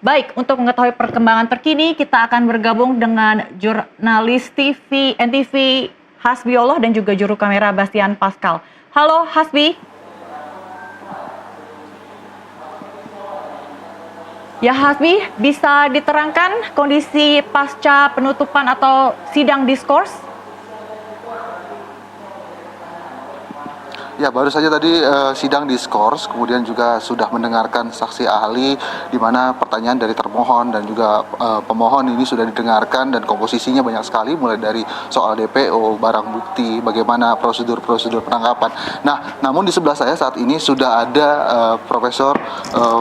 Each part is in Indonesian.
Baik, untuk mengetahui perkembangan terkini, kita akan bergabung dengan jurnalis TV NTV Hasbiollah dan juga juru kamera Bastian Pascal. Halo Hasbi. Ya Hasbi, bisa diterangkan kondisi pasca penutupan atau sidang diskors? Ya, baru saja tadi sidang diskors, kemudian juga sudah mendengarkan saksi ahli, di mana pertanyaan dari termohon dan juga pemohon ini sudah didengarkan, dan komposisinya banyak sekali, mulai dari soal DPO, barang bukti, bagaimana prosedur-prosedur penangkapan. Nah, namun di sebelah saya saat ini sudah ada Profesor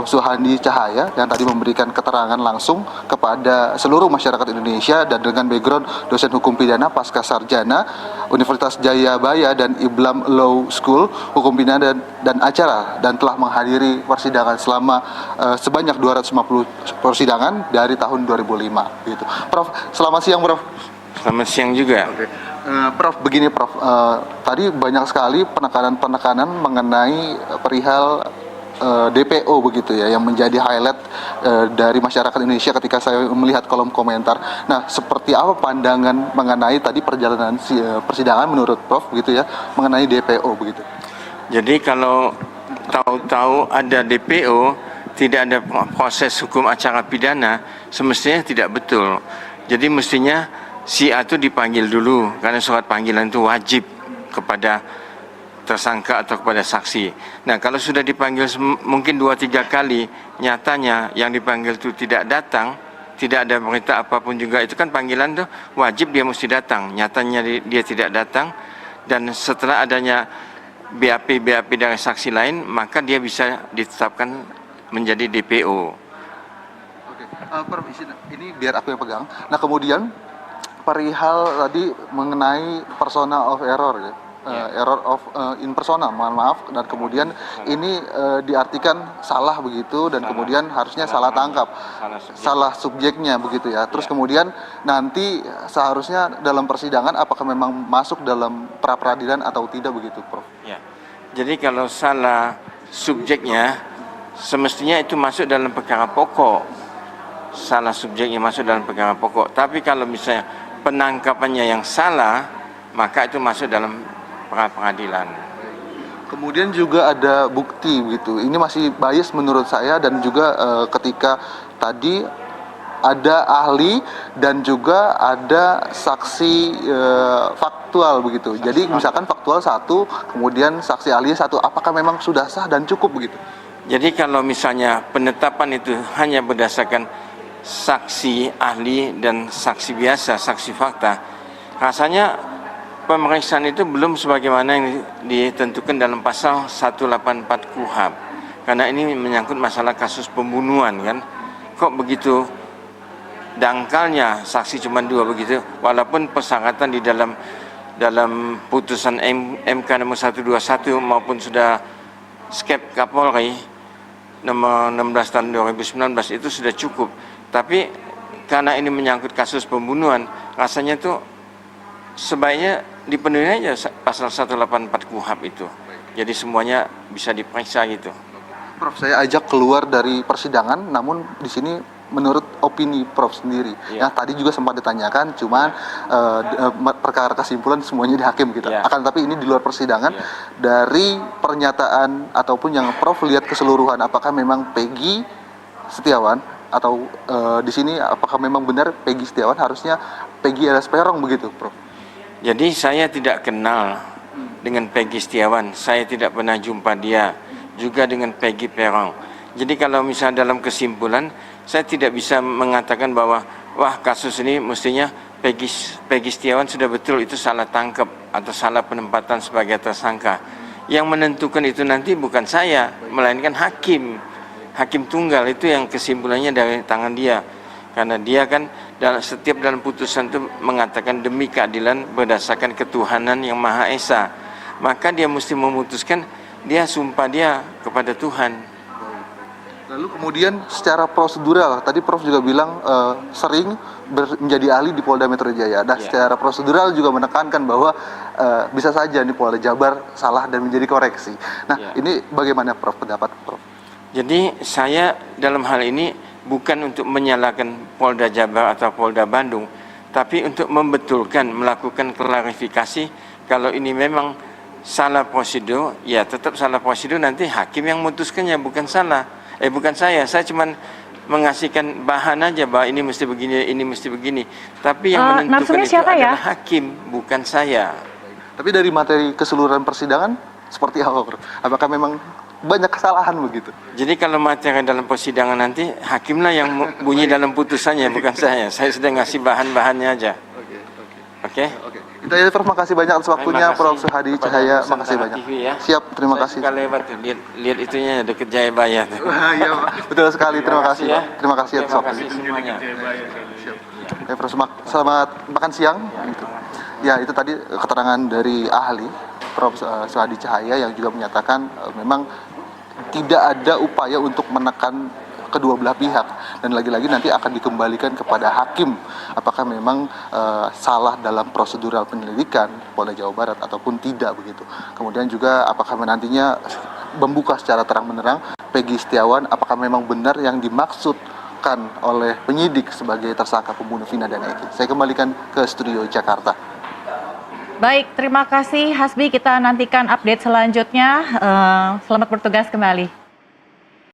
Suhandi Cahaya yang tadi memberikan keterangan langsung kepada seluruh masyarakat Indonesia, dan dengan background dosen hukum pidana pasca sarjana Universitas Jayabaya dan Iblam Law School Hukum Pidana dan Acara, dan telah menghadiri persidangan selama sebanyak 250 persidangan dari tahun 2005 gitu. Prof, selamat siang Prof. Selamat siang juga. Oke. Prof, begini Prof, tadi banyak sekali penekanan-penekanan mengenai perihal DPO begitu ya, yang menjadi highlight dari masyarakat Indonesia ketika saya melihat kolom komentar. Nah, seperti apa pandangan mengenai tadi perjalanan persidangan menurut Prof begitu ya, mengenai DPO begitu? Jadi kalau tahu-tahu ada DPO, tidak ada proses hukum acara pidana, semestinya tidak betul. Jadi mestinya si A itu dipanggil dulu, karena surat panggilan itu wajib kepada tersangka atau kepada saksi. Nah, kalau sudah dipanggil mungkin 2-3 kali, nyatanya yang dipanggil itu tidak datang, tidak ada berita apapun juga, itu kan panggilan tuh wajib dia mesti datang. Nyatanya dia tidak datang, dan setelah adanya BAP dari saksi lain, maka dia bisa ditetapkan menjadi DPO. Oke, Prof, ini biar aku yang pegang. Nah, kemudian perihal tadi mengenai persona of error ya. Error of in persona, mohon maaf, dan kemudian ini diartikan salah begitu, dan kemudian harusnya salah tangkap, salah subjeknya begitu ya. Terus kemudian nanti seharusnya dalam persidangan apakah memang masuk dalam pra peradilan atau tidak begitu, Prof? Ya. Jadi kalau salah subjeknya, semestinya itu masuk dalam perkara pokok. Salah subjeknya masuk dalam perkara pokok. Tapi kalau misalnya penangkapannya yang salah, maka itu masuk dalam pra peradilan. Kemudian juga ada bukti begitu. Ini masih bias menurut saya, dan juga ketika tadi ada ahli dan juga ada saksi faktual begitu. Jadi misalkan faktual satu, kemudian saksi ahli satu, apakah memang sudah sah dan cukup begitu? Jadi kalau misalnya penetapan itu hanya berdasarkan saksi ahli dan saksi biasa, saksi fakta, rasanya pemeriksaan itu belum sebagaimana yang ditentukan dalam pasal 184 KUHP. Karena ini menyangkut masalah kasus pembunuhan kan. Kok begitu dangkalnya saksi cuma 2 begitu, walaupun persyaratan di dalam putusan MK nomor 121 maupun sudah skep Kapolri nomor 16 tahun 2019 itu sudah cukup. Tapi karena ini menyangkut kasus pembunuhan, rasanya itu sebaiknya dipenuhi aja pasal 184 KUHP itu. Jadi semuanya bisa diperiksa gitu. Prof, saya ajak keluar dari persidangan, namun di sini menurut opini Prof sendiri. Ya, tadi juga sempat ditanyakan, cuman perkara kesimpulan semuanya di hakim gitu. Akan tapi ini di luar persidangan, dari pernyataan ataupun yang Prof lihat keseluruhan, apakah memang Peggy Setiawan atau di sini apakah memang benar Peggy Setiawan harusnya Peggy alias Peron begitu, Prof? Jadi saya tidak kenal dengan Peggy Setiawan, saya tidak pernah jumpa dia, juga dengan Peggy Peron. Jadi kalau misalnya dalam kesimpulan, saya tidak bisa mengatakan bahwa wah kasus ini mestinya Peggy Setiawan sudah betul itu salah tangkap atau salah penempatan sebagai tersangka. Yang menentukan itu nanti bukan saya, melainkan hakim. Hakim tunggal itu yang kesimpulannya dari tangan dia. Karena dia kan setiap dalam putusan itu mengatakan demi keadilan berdasarkan ketuhanan yang Maha Esa. Maka dia mesti memutuskan, dia sumpah dia kepada Tuhan. Lalu kemudian secara prosedural, tadi Prof juga bilang sering menjadi ahli di Polda Metro Jaya. Nah, secara prosedural juga menekankan bahwa bisa saja nih Polda Jabar salah dan menjadi koreksi. Nah, ini bagaimana Prof pendapat Prof? Jadi saya dalam hal ini bukan untuk menyalahkan Polda Jabar atau Polda Bandung, tapi untuk membetulkan, melakukan klarifikasi kalau ini memang salah prosedur, ya tetap salah prosedur, nanti hakim yang memutuskannya, bukan bukan saya cuma mengasihkan bahan aja bahwa ini mesti begini, ini mesti begini. Tapi yang menentukan itu siapa ya? adalah hakim, bukan saya. Tapi dari materi keseluruhan persidangan seperti apa, Prof? Apakah memang banyak kesalahan begitu? Jadi kalau materi dalam persidangan nanti hakimlah yang bunyi dalam putusannya, bukan saya. Saya sudah ngasih bahan-bahannya aja. Oke. Itu aja, Prof. Makasih banyak atas waktunya, Prof. Suhadi Cahaya. Makasih banyak. TV, ya. Siap, terima Saya kasih. suka lewat tuh, lihat itunya deket Jayabaya tuh. Iya, Pak. Betul sekali. Terima kasih, ya. Pak. Terima kasih atas Terima waktunya. kasih semuanya. Prof. Selamat makan siang. Ya, itu tadi keterangan dari ahli Prof. Suhadi Cahaya yang juga menyatakan memang tidak ada upaya untuk menekan kedua belah pihak, dan lagi-lagi nanti akan dikembalikan kepada hakim apakah memang salah dalam prosedural penyelidikan Polda Jawa Barat ataupun tidak begitu. Kemudian juga apakah nantinya membuka secara terang-menerang Peggy Setiawan apakah memang benar yang dimaksudkan oleh penyidik sebagai tersangka pembunuh Vina dan Eki. Saya kembalikan ke studio Jakarta. Baik, terima kasih Hasbi. Kita nantikan update selanjutnya. Selamat bertugas kembali.